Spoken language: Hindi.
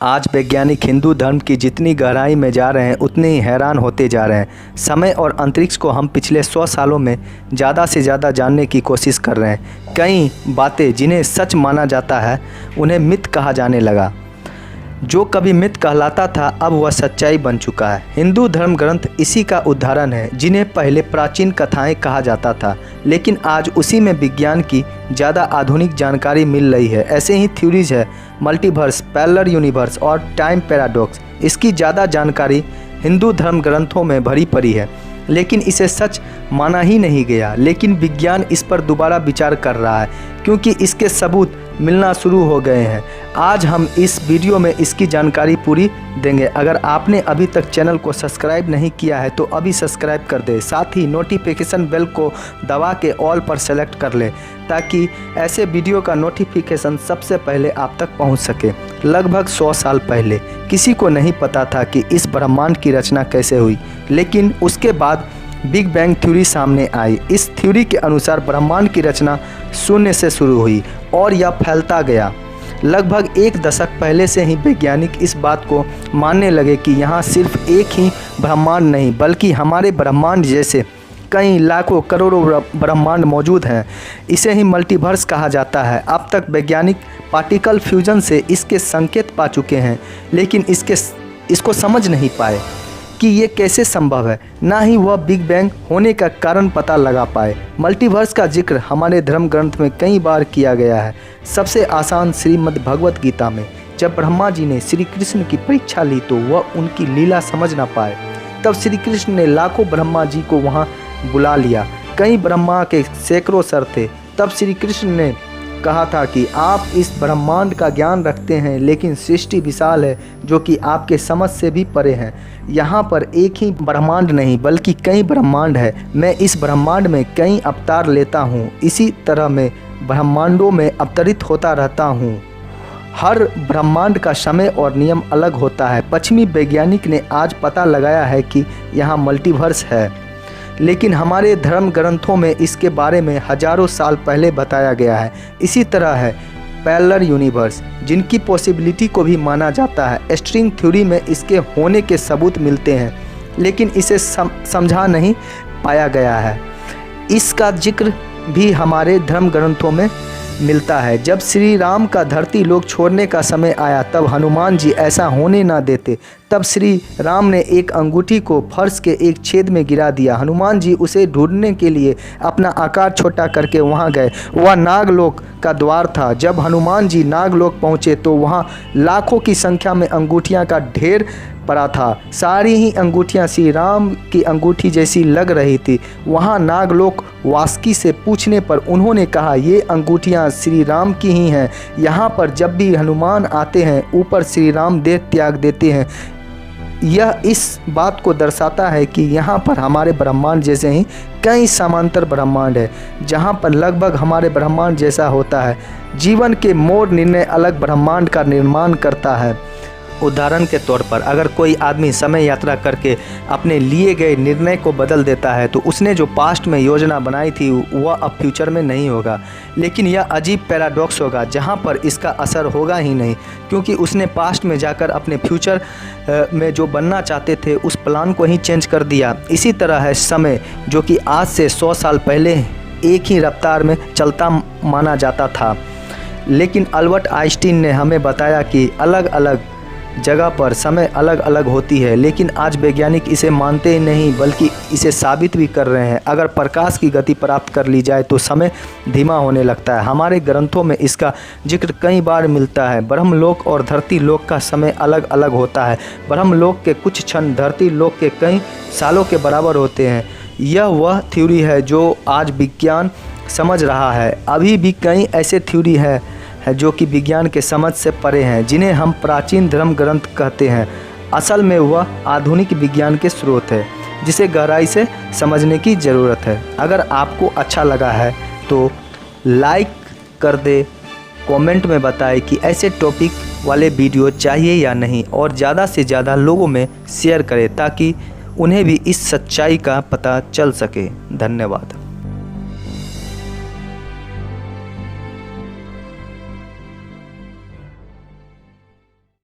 आज वैज्ञानिक हिंदू धर्म की जितनी गहराई में जा रहे हैं उतने ही हैरान होते जा रहे हैं। समय और अंतरिक्ष को हम पिछले 100 सालों में ज़्यादा से ज़्यादा जानने की कोशिश कर रहे हैं। कई बातें जिन्हें सच माना जाता है उन्हें मिथ कहा जाने लगा। जो कभी मिथ कहलाता था अब वह सच्चाई बन चुका है। हिंदू धर्म ग्रंथ इसी का उदाहरण है, जिन्हें पहले प्राचीन कथाएं कहा जाता था, लेकिन आज उसी में विज्ञान की ज़्यादा आधुनिक जानकारी मिल रही है। ऐसे ही थ्योरीज है मल्टीवर्स, पैरेलल यूनिवर्स और टाइम पैराडॉक्स। इसकी ज़्यादा जानकारी हिंदू धर्म ग्रंथों में भरी पड़ी है, लेकिन इसे सच माना ही नहीं गया। लेकिन विज्ञान इस पर दोबारा विचार कर रहा है, क्योंकि इसके सबूत मिलना शुरू हो गए हैं। आज हम इस वीडियो में इसकी जानकारी पूरी देंगे। अगर आपने अभी तक चैनल को सब्सक्राइब नहीं किया है तो अभी सब्सक्राइब कर दें, साथ ही नोटिफिकेशन बेल को दबा के ऑल पर सेलेक्ट कर लें, ताकि ऐसे वीडियो का नोटिफिकेशन सबसे पहले आप तक पहुंच सके। लगभग 100 साल पहले किसी को नहीं पता था कि इस ब्रह्मांड की रचना कैसे हुई, लेकिन उसके बाद बिग बैंग थ्योरी सामने आई। इस थ्योरी के अनुसार ब्रह्मांड की रचना शून्य से शुरू हुई और यह फैलता गया। लगभग 1 दशक पहले से ही वैज्ञानिक इस बात को मानने लगे कि यहाँ सिर्फ एक ही ब्रह्मांड नहीं, बल्कि हमारे ब्रह्मांड जैसे कई लाखों करोड़ों ब्रह्मांड मौजूद हैं। इसे ही मल्टीवर्स कहा जाता है। अब तक वैज्ञानिक पार्टिकल फ्यूजन से इसके संकेत पा चुके हैं, लेकिन इसको समझ नहीं पाए कि ये कैसे संभव है, ना ही वह बिग बैंग होने का कारण पता लगा पाए। मल्टीवर्स का जिक्र हमारे धर्म ग्रंथ में कई बार किया गया है। सबसे आसान श्रीमद् भगवत गीता में जब ब्रह्मा जी ने श्री कृष्ण की परीक्षा ली तो वह उनकी लीला समझ ना पाए। तब श्री कृष्ण ने लाखों ब्रह्मा जी को वहाँ बुला लिया। कई ब्रह्मा के सैकड़ों सर थे। तब श्री कृष्ण ने कहा था कि आप इस ब्रह्मांड का ज्ञान रखते हैं, लेकिन सृष्टि विशाल है जो कि आपके समझ से भी परे है। यहाँ पर एक ही ब्रह्मांड नहीं बल्कि कई ब्रह्मांड है। मैं इस ब्रह्मांड में कई अवतार लेता हूँ, इसी तरह मैं ब्रह्मांडों में अवतरित होता रहता हूँ। हर ब्रह्मांड का समय और नियम अलग होता है। पश्चिमी वैज्ञानिक ने आज पता लगाया है कि यहाँ मल्टीवर्स है, लेकिन हमारे धर्म ग्रंथों में इसके बारे में हजारों साल पहले बताया गया है। इसी तरह है पैरेलल यूनिवर्स, जिनकी पॉसिबिलिटी को भी माना जाता है। स्ट्रिंग थ्योरी में इसके होने के सबूत मिलते हैं, लेकिन इसे समझा नहीं पाया गया है। इसका जिक्र भी हमारे धर्म ग्रंथों में मिलता है। जब श्री राम का धरती लोक छोड़ने का समय आया तब हनुमान जी ऐसा होने ना देते। तब श्री राम ने एक अंगूठी को फर्श के एक छेद में गिरा दिया। हनुमान जी उसे ढूंढने के लिए अपना आकार छोटा करके वहां गए। वह नागलोक का द्वार था। जब हनुमान जी नागलोक पहुंचे तो वहां लाखों की संख्या में अंगूठियां का ढेर पड़ा था। सारी ही अंगूठियां श्री राम की अंगूठी जैसी लग रही थी। वहां नागलोक वासुकी से पूछने पर उन्होंने कहा, ये अंगूठियां श्री राम की ही हैं। यहाँ पर जब भी हनुमान आते हैं ऊपर श्री राम देह त्याग देते हैं। यह इस बात को दर्शाता है कि यहाँ पर हमारे ब्रह्मांड जैसे ही कई समांतर ब्रह्मांड है, जहाँ पर लगभग हमारे ब्रह्मांड जैसा होता है। जीवन के मोड़ निर्णय अलग ब्रह्मांड का निर्माण करता है। उदाहरण के तौर पर अगर कोई आदमी समय यात्रा करके अपने लिए गए निर्णय को बदल देता है तो उसने जो पास्ट में योजना बनाई थी वह अब फ्यूचर में नहीं होगा। लेकिन यह अजीब पैराडॉक्स होगा जहां पर इसका असर होगा ही नहीं, क्योंकि उसने पास्ट में जाकर अपने फ्यूचर में जो बनना चाहते थे उस प्लान को ही चेंज कर दिया। इसी तरह है समय, जो कि आज से 100 साल पहले एक ही रफ्तार में चलता माना जाता था, लेकिन अल्बर्ट आइंस्टीन ने हमें बताया कि अलग अलग जगह पर समय अलग अलग होती है। लेकिन आज वैज्ञानिक इसे मानते ही नहीं बल्कि इसे साबित भी कर रहे हैं। अगर प्रकाश की गति प्राप्त कर ली जाए तो समय धीमा होने लगता है। हमारे ग्रंथों में इसका जिक्र कई बार मिलता है। ब्रह्मलोक और धरती लोक का समय अलग अलग होता है। ब्रह्मलोक के कुछ क्षण धरती लोक के कई सालों के बराबर होते हैं। यह वह थ्योरी है जो आज विज्ञान समझ रहा है। अभी भी कई ऐसे थ्योरी है जो कि विज्ञान के समझ से परे हैं, जिन्हें हम प्राचीन धर्म ग्रंथ कहते हैं। असल में वह आधुनिक विज्ञान के स्रोत है, जिसे गहराई से समझने की ज़रूरत है। अगर आपको अच्छा लगा है तो लाइक कर दे, कमेंट में बताएं कि ऐसे टॉपिक वाले वीडियो चाहिए या नहीं, और ज़्यादा से ज़्यादा लोगों में शेयर करें ताकि उन्हें भी इस सच्चाई का पता चल सके। धन्यवाद।